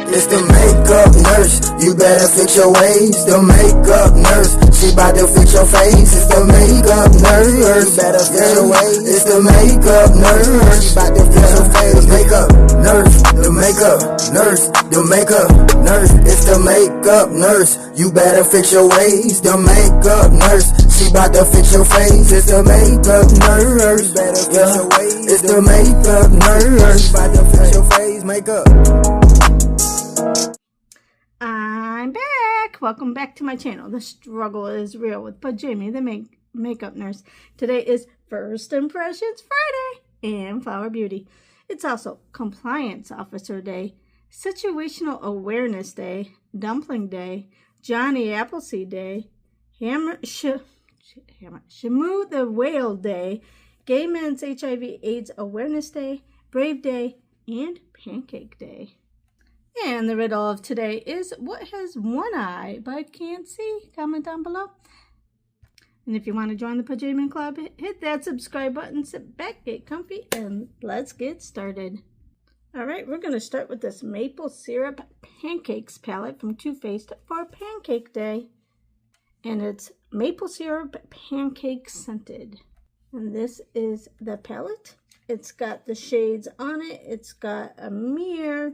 It's the makeup nurse, you better fix your ways. The makeup nurse, she bout to fix your face. It's the makeup nurse, you better fix your ways. It's the makeup nurse, she bout to fix your face. The makeup nurse, the makeup nurse, the makeup nurse. It's the makeup nurse, you better fix your ways. The makeup nurse, she bout to fix your face. It's the makeup nurse, better fix your ways. It's the makeup nurse, she bout to fix your face. Makeup. I'm back. Welcome back to my channel. The struggle is real with Pajami, the makeup nurse. Today is First Impressions Friday and Flower Beauty. It's also Compliance Officer Day, Situational Awareness Day, Dumpling Day, Johnny Appleseed Day, Shamu the Whale Day, Gay Men's HIV/AIDS Awareness Day, Brave Day, and Pancake Day. And the riddle of today is, what has one eye but can't see? Comment down below. And if you want to join the Pajama Club, hit that subscribe button, sit back, get comfy, and let's get started. All right, we're going to start with this Maple Syrup Pancakes palette from Too Faced for Pancake Day. And it's Maple Syrup Pancake Scented. And this is the palette. It's got the shades on it. It's got a mirror.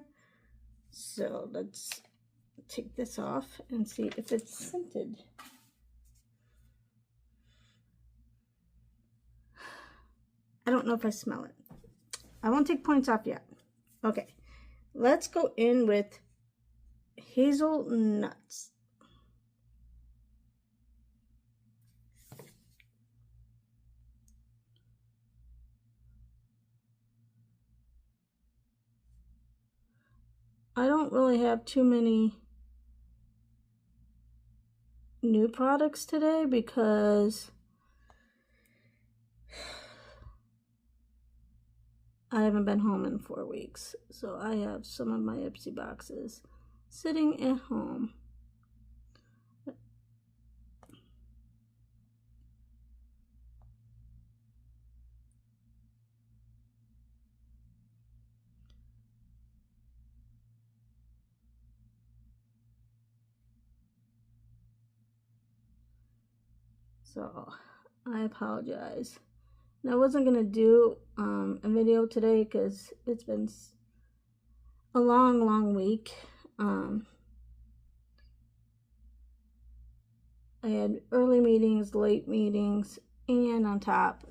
So let's take this off and see if it's scented. I don't know if I smell it. I won't take points off yet. Okay, let's go in with Hazelnuts. I don't really have too many new products today because I haven't been home in 4 weeks. So I have some of my Ipsy boxes sitting at home. So I apologize. And I wasn't going to do a video today because it's been a long week. I had early meetings, late meetings, and on top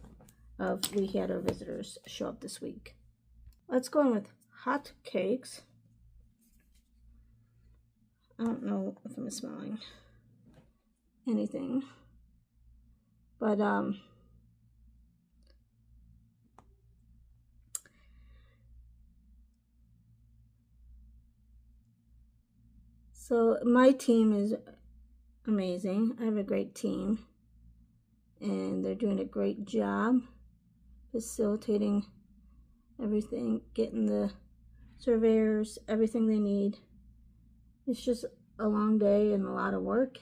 of we had our visitors show up this week. Let's go in with hot cakes. I don't know if I'm smelling anything. But, so my team is amazing. I have a great team, and they're doing a great job facilitating everything, getting the surveyors everything they need. It's just a long day and a lot of work.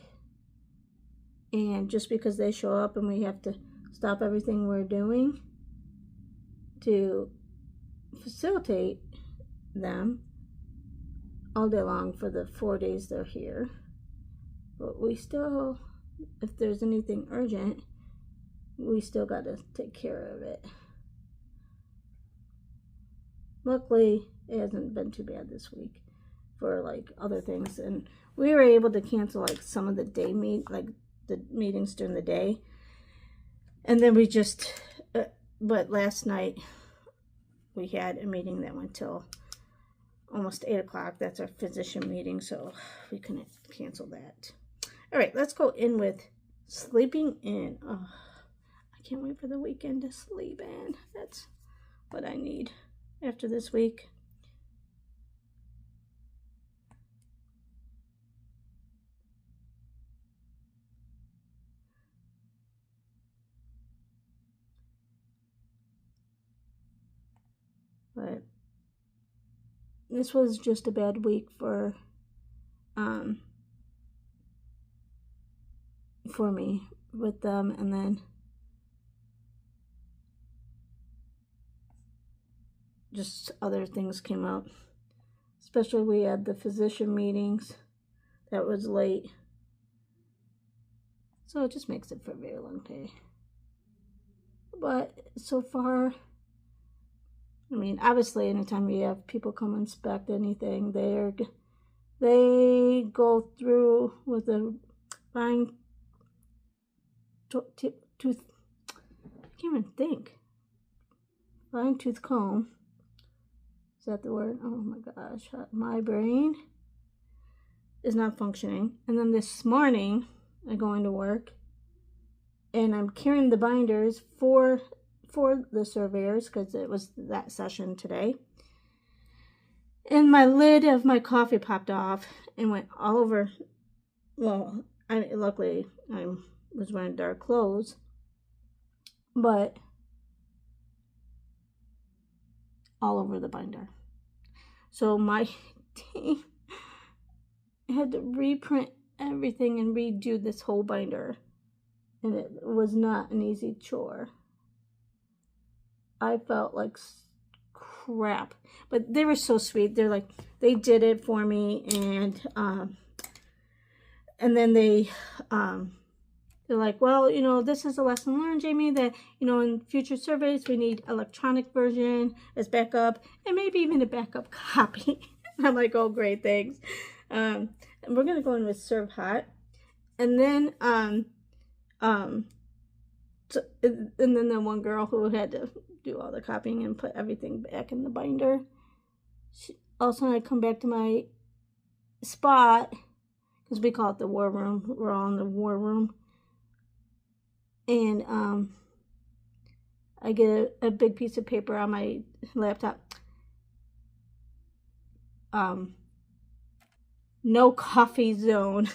And just because they show up and we have to stop everything we're doing to facilitate them all day long for the 4 days they're here. But we still, if there's anything urgent, we still got to take care of it. Luckily, it hasn't been too bad this week for like other things. And we were able to cancel like some of the day the meetings during the day, and then we just but last night we had a meeting that went till almost 8 o'clock. That's our physician meeting, so we couldn't cancel that. All right, let's go in with Sleeping In. Oh, I can't wait for the weekend to sleep in. That's what I need after this week. But this was just a bad week for me with them, and then just other things came up as Especially we had the physician meetings. That was late. So it just makes it for a very long day. But so far, I mean, obviously anytime we have people come inspect anything, they go through with a fine tooth, I can't even think. Fine tooth comb. Is that the word? Oh my gosh, my brain is not functioning. And then this morning, I go into work and I'm carrying the binders for the surveyors because it was that session today. And my lid of my coffee popped off and went all over. Well, luckily I was wearing dark clothes, but all over the binder. So my team had to reprint everything and redo this whole binder. And it was not an easy chore. I felt like crap. But they were so sweet. They're like, they did it for me. And then they're like, well, you know, this is a lesson learned, Jamie, that, you know, in future surveys, we need electronic version as backup and maybe even a backup copy. I'm like, oh, great, thanks. And we're going to go in with serve hot. And then, and then the one girl who had to do all the copying and put everything back in the binder. All of a sudden, I come back to my spot, because we call it the war room. We're all in the war room. And I get a big piece of paper on my laptop. No coffee zone.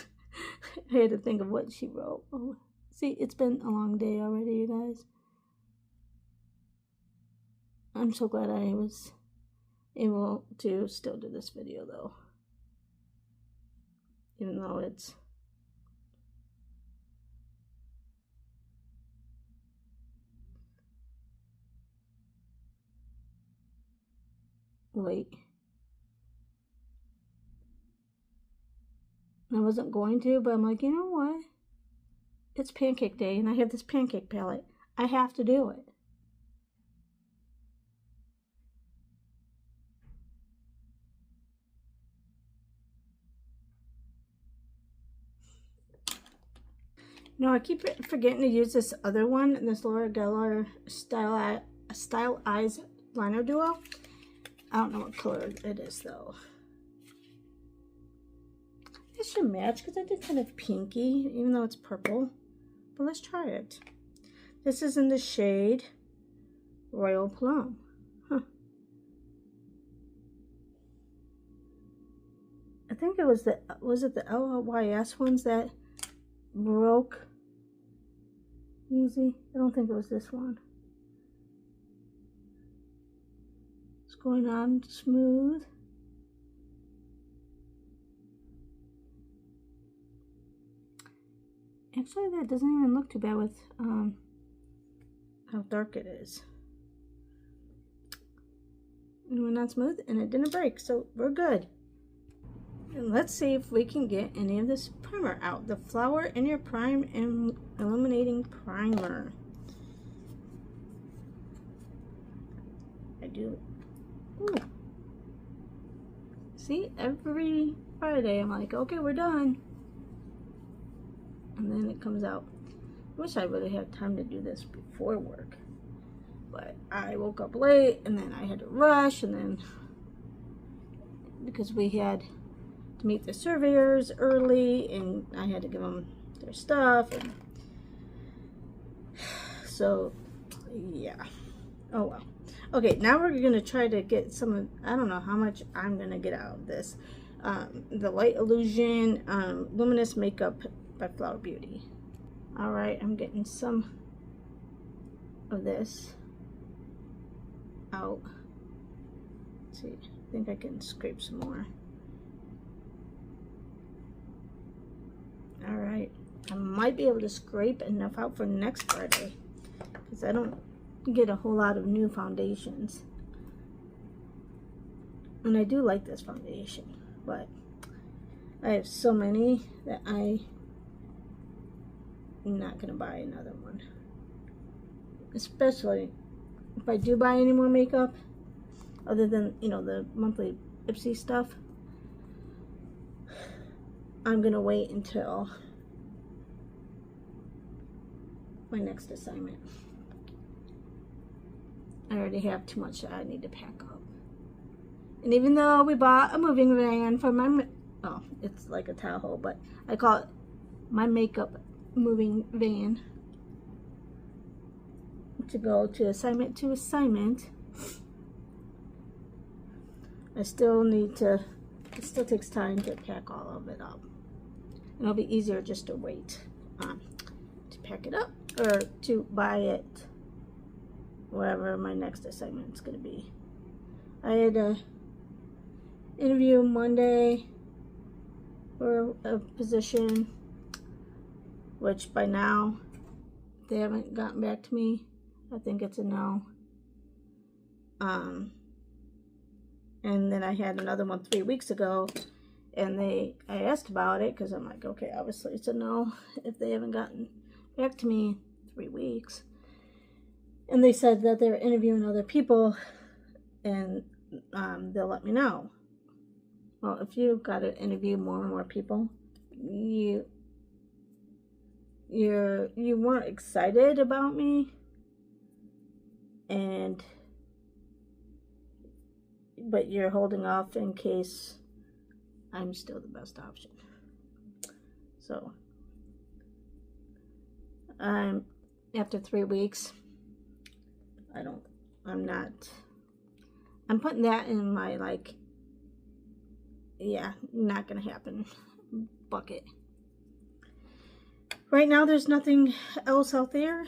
I had to think of what she wrote. Oh, see, it's been a long day already, you guys. I'm so glad I was able to still do this video, though. Even though it's late. I wasn't going to, but I'm like, you know what? It's pancake day, and I have this pancake palette. I have to do it. No, I keep forgetting to use this other one, this Laura Geller Style Eyes Liner Duo. I don't know what color it is, though. It should match because I did kind of pinky, even though it's purple. But let's try it. This is in the shade Royal Plum. Huh. I think it was it the LYS ones that broke easy? I don't think it was this one. It's going on smooth. Actually, that doesn't even look too bad with how dark it is. It went on smooth and it didn't break, so we're good. And let's see if we can get any of this primer out. The Flower in Your Prime and Illuminating Primer. I do. Ooh. See, every Friday I'm like, okay, we're done. And then it comes out. I wish I would have had time to do this before work. But I woke up late and then I had to rush, and then because we had to meet the surveyors early and I had to give them their stuff, and so yeah. Oh well. Okay, now we're gonna try to get some of, I don't know how much I'm gonna get out of this. The Light Illusion Luminous Makeup by Flower Beauty. Alright, I'm getting some of this out. Let's see, I think I can scrape some more. Alright, I might be able to scrape enough out for next Friday, because I don't get a whole lot of new foundations. And I do like this foundation, but I have so many that I'm not going to buy another one. Especially if I do buy any more makeup, other than, you know, the monthly Ipsy stuff, I'm going to wait until my next assignment. I already have too much that I need to pack up. And even though we bought a moving van for my, oh, it's like a Tahoe, but I call it my makeup moving van to go to assignment to assignment, I still need to, it still takes time to pack all of it up. And it'll be easier just to wait to pack it up or to buy it wherever my next assignment is going to be. I had a interview Monday for a position, which by now they haven't gotten back to me. I think it's a no. And then I had another one 3 weeks ago, and I asked about it because I'm like, okay, obviously it's a no if they haven't gotten back to me 3 weeks. And they said that they're interviewing other people, and they'll let me know. Well, if you've got to interview more and more people, you weren't excited about me, but you're holding off in case I'm still the best option. So after 3 weeks, I'm putting that in my, like, yeah, not gonna happen bucket. Right now there's nothing else out there,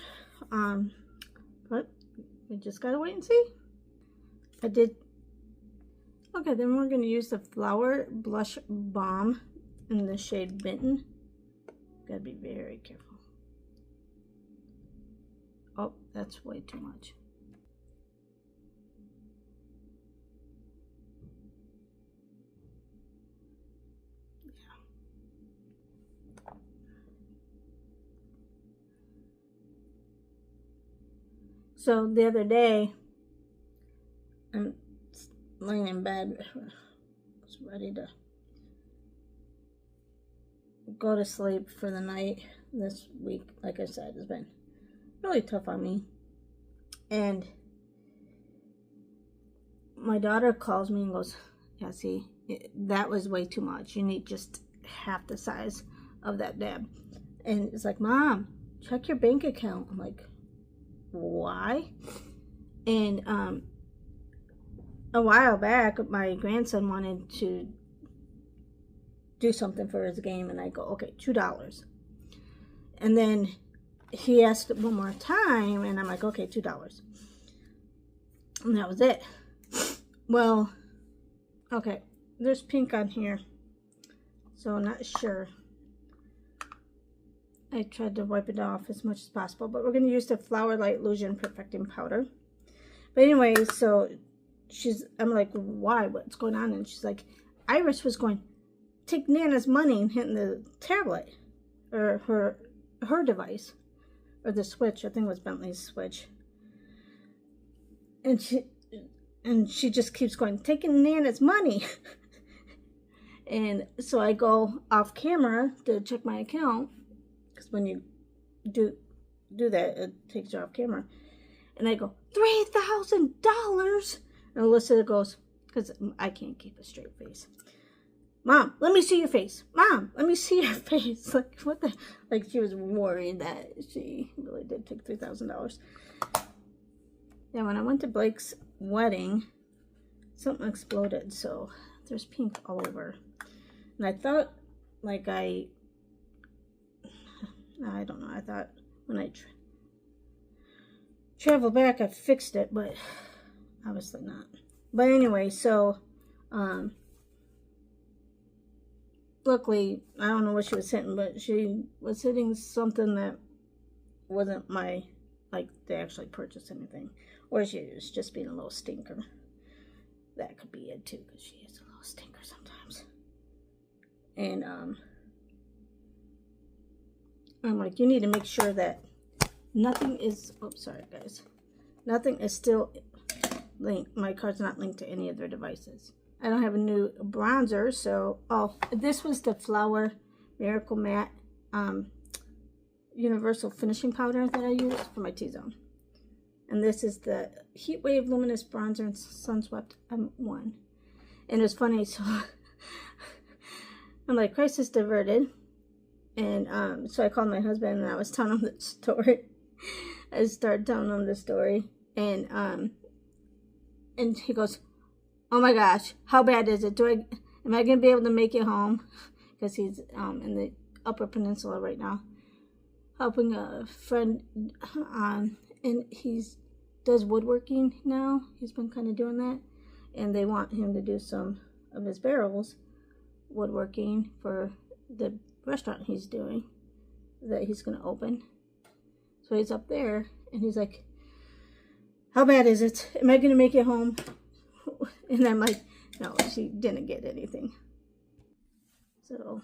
but we just gotta wait and see. Okay, then we're gonna use the Flower Blush Balm in the shade Benton. Gotta be very careful. Oh, that's way too much. So the other day, I'm laying in bed, was ready to go to sleep for the night. This week, like I said, has been really tough on me. And my daughter calls me and goes, yeah, see, that was way too much. You need just half the size of that dab. And it's like, Mom, check your bank account. I'm like, why? And a while back, my grandson wanted to do something for his game, and I go, okay, $2. And then he asked it one more time, and I'm like, okay, $2. And that was it. Well, okay, there's pink on here, so I'm not sure. I tried to wipe it off as much as possible, but we're going to use the Flower Light Illusion Perfecting Powder. But anyway, so I'm like, why? What's going on? And she's like, Iris was going, take Nana's money and hitting the tablet, or her device, or the switch. I think it was Bentley's switch. And she just keeps going, taking Nana's money. And so I go off camera to check my account, because when you do that, it takes you off camera. And I go, $3,000. And Alyssa goes, because I can't keep a straight face, Mom, let me see your face. Mom, let me see your face. Like, what the? Like, she was worried that she really did take $3,000. Yeah, when I went to Blake's wedding, something exploded, so there's pink all over. And I thought, like, I don't know. I thought when I travel back, I fixed it, but obviously not. But anyway, so luckily, I don't know what she was hitting, but she was hitting something that wasn't like they actually purchased anything, or she was just being a little stinker. that could be it too, because she is a little stinker sometimes. And I'm like, you need to make sure that nothing is, oops, sorry guys, nothing is still linked. My card's not linked to any of their devices. I don't have a new bronzer, so, oh, this was the Flower Miracle Matte Universal Finishing Powder that I use for my T-zone. And this is the Heat Wave Luminous Bronzer and Sunswept M1. And it's funny, so I'm like, crisis diverted. And so I called my husband and I was telling him the story. I started telling him the story. And he goes, oh my gosh, how bad is it? Am I going to be able to make it home? Because he's in the Upper Peninsula right now, helping a friend, and does woodworking now. He's been kind of doing that, and they want him to do some of his barrels woodworking for the restaurant he's doing, that he's going to open. So he's up there, and he's like, how bad is it? Am I going to make it home? And I'm like, no, she didn't get anything. So,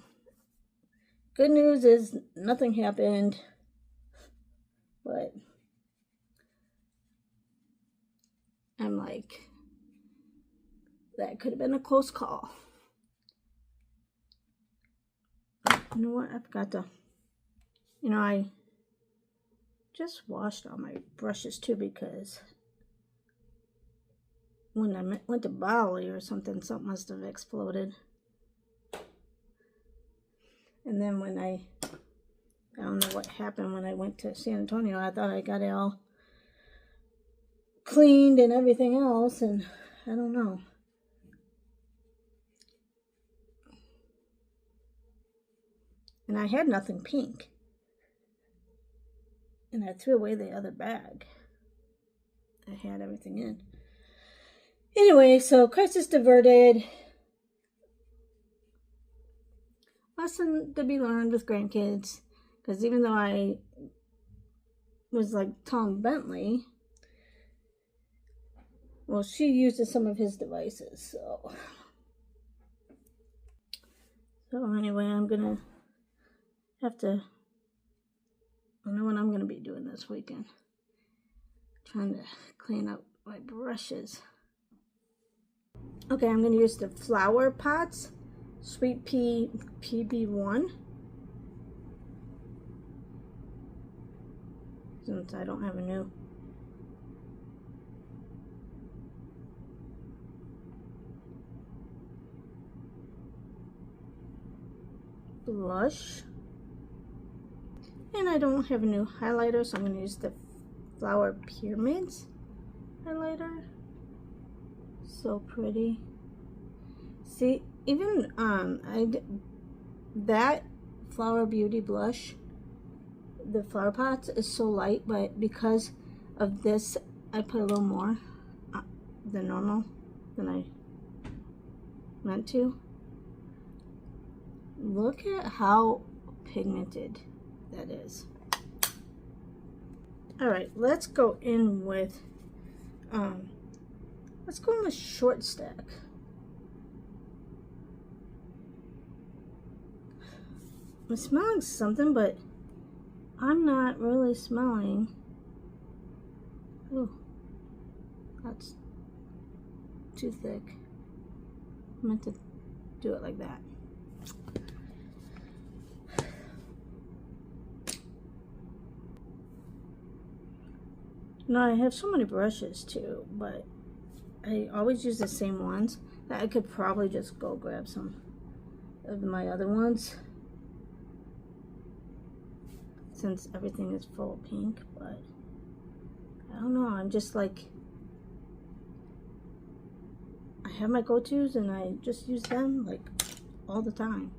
good news is nothing happened, but I'm like, that could have been a close call. You know what? I forgot to, I just washed all my brushes too, because when I went to Bali or something must have exploded. And then when I don't know what happened when I went to San Antonio. I thought I got it all cleaned and everything else, and I don't know. And I had nothing pink. And I threw away the other bag. I had everything in. Anyway, so crisis diverted. Lesson to be learned with grandkids. Because even though I was like Tom Bentley, well, she uses some of his devices. So anyway, I'm going to have to, I don't know what I'm going to be doing this weekend. Trying to clean up my brushes. Okay, I'm going to use the Flower Pots Sweet Pea PB1. Since I don't have a new blush. And I don't have a new highlighter, so I'm going to use the Flower Pyramids highlighter. So pretty. See, even that Flower Beauty blush, the Flower Pots, is so light, but because of this, I put a little more than normal than I meant to. Look at how pigmented that is. Alright, let's go in with Short Stack. I'm smelling something, but I'm not really smelling. Ooh, that's too thick. I meant to do it like that. No, I have so many brushes too, but I always use the same ones. That I could probably just go grab some of my other ones, since everything is full of pink. But I don't know, I'm just like, I have my go-tos and I just use them like all the time.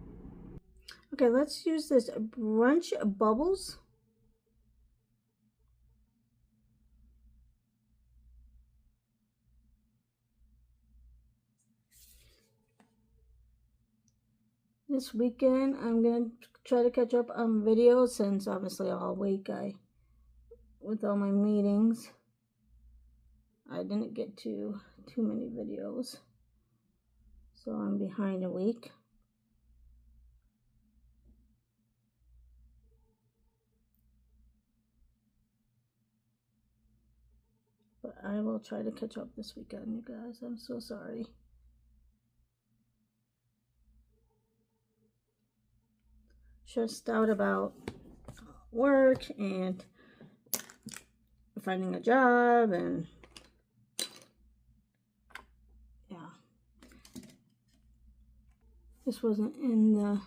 Okay, let's use this Brunch Bubbles. This weekend, I'm going to try to catch up on videos, since obviously all week with all my meetings, I didn't get to too many videos. So I'm behind a week. But I will try to catch up this weekend, you guys. I'm so sorry. Stressed out about work and finding a job, and yeah. This wasn't in the,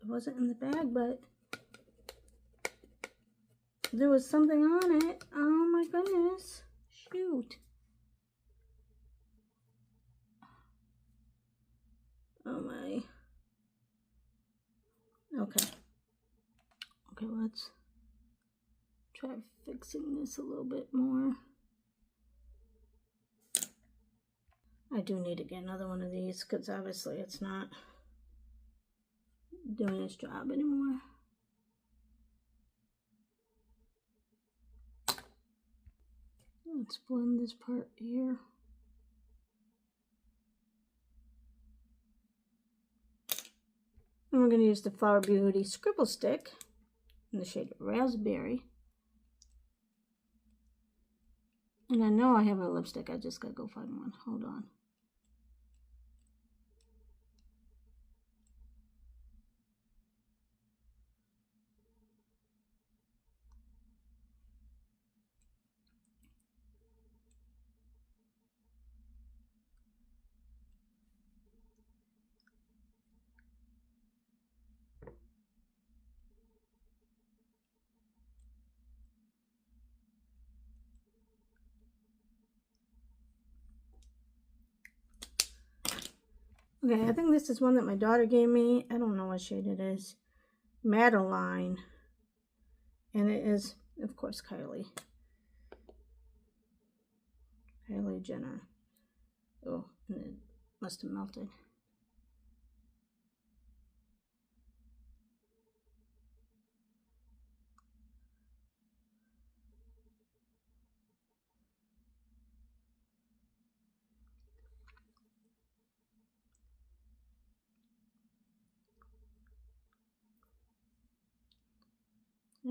it wasn't in the bag, but there was something on it. Oh my goodness. Shoot. Oh my. Okay. Okay, let's try fixing this a little bit more. I do need to get another one of these because obviously it's not doing its job anymore. Let's blend this part here. And we're going to use the Flower Beauty Scribble Stick in the shade Raspberry. And I know I have a lipstick, I just gotta go find one. Hold on. Okay, I think this is one that my daughter gave me. I don't know what shade it is. Madeline. And it is, of course, Kylie. Kylie Jenner. Oh, and it must have melted.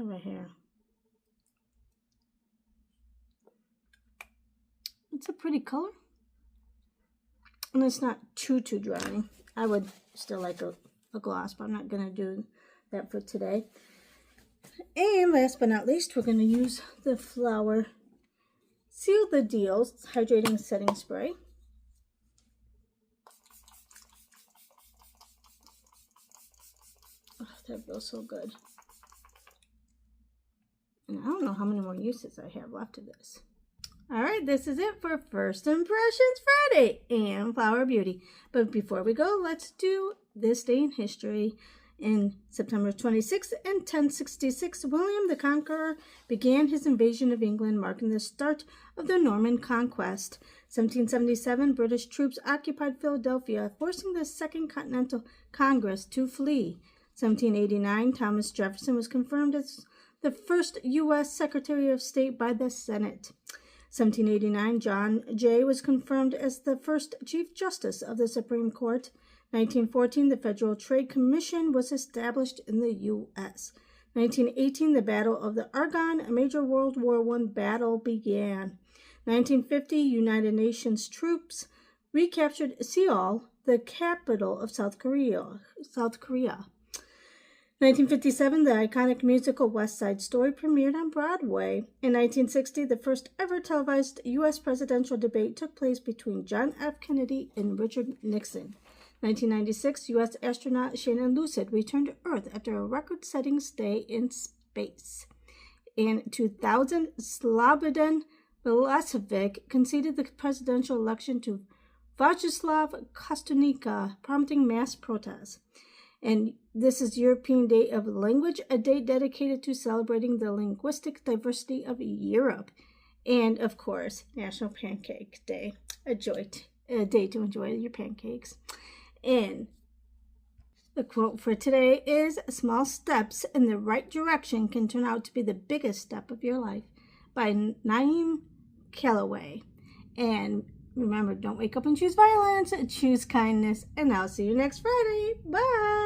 Right here. It's a pretty color. And it's not too dry. I would still like a gloss, but I'm not going to do that for today. And last but not least, we're going to use the Flower Seal the Deals Hydrating Setting Spray. Oh, that feels so good. And I don't know how many more uses I have left of this. Alright, this is it for First Impressions Friday and Flower Beauty. But before we go, let's do this day in history. In September 26, in 1066, William the Conqueror began his invasion of England, marking the start of the Norman Conquest. 1777, British troops occupied Philadelphia, forcing the Second Continental Congress to flee. 1789, Thomas Jefferson was confirmed as the first U.S. Secretary of State by the Senate. 1789, John Jay was confirmed as the first Chief Justice of the Supreme Court. 1914, the Federal Trade Commission was established in the U.S. 1918, the Battle of the Argonne, a major World War I battle, began. 1950, United Nations troops recaptured Seoul, the capital of South Korea. 1957, the iconic musical West Side Story premiered on Broadway. In 1960, the first ever televised U.S. presidential debate took place between John F. Kennedy and Richard Nixon. 1996, U.S. astronaut Shannon Lucid returned to Earth after a record-setting stay in space. In 2000, Slobodan Milosevic conceded the presidential election to Vyacheslav Kostunica, prompting mass protests. And this is European Day of Language, a day dedicated to celebrating the linguistic diversity of Europe. And, of course, National Pancake Day, a day to enjoy your pancakes. And the quote for today is, "Small steps in the right direction can turn out to be the biggest step of your life," by Naeem Calloway. And remember, don't wake up and choose violence, choose kindness. And I'll see you next Friday. Bye.